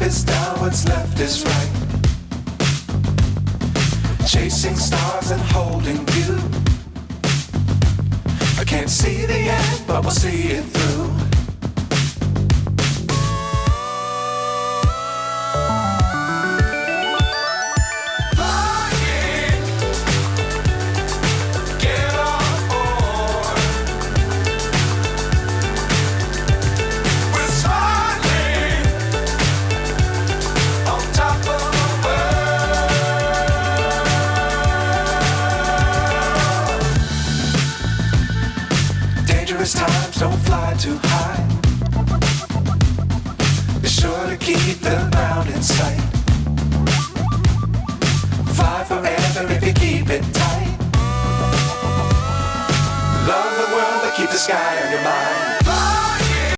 is down, what's left is right. Chasing stars and holding you. I can't see the end, but we'll see it through. Times don't fly too high. Be sure to keep the ground in sight. Fly forever if you keep it tight. Love the world, but keep the sky on your mind.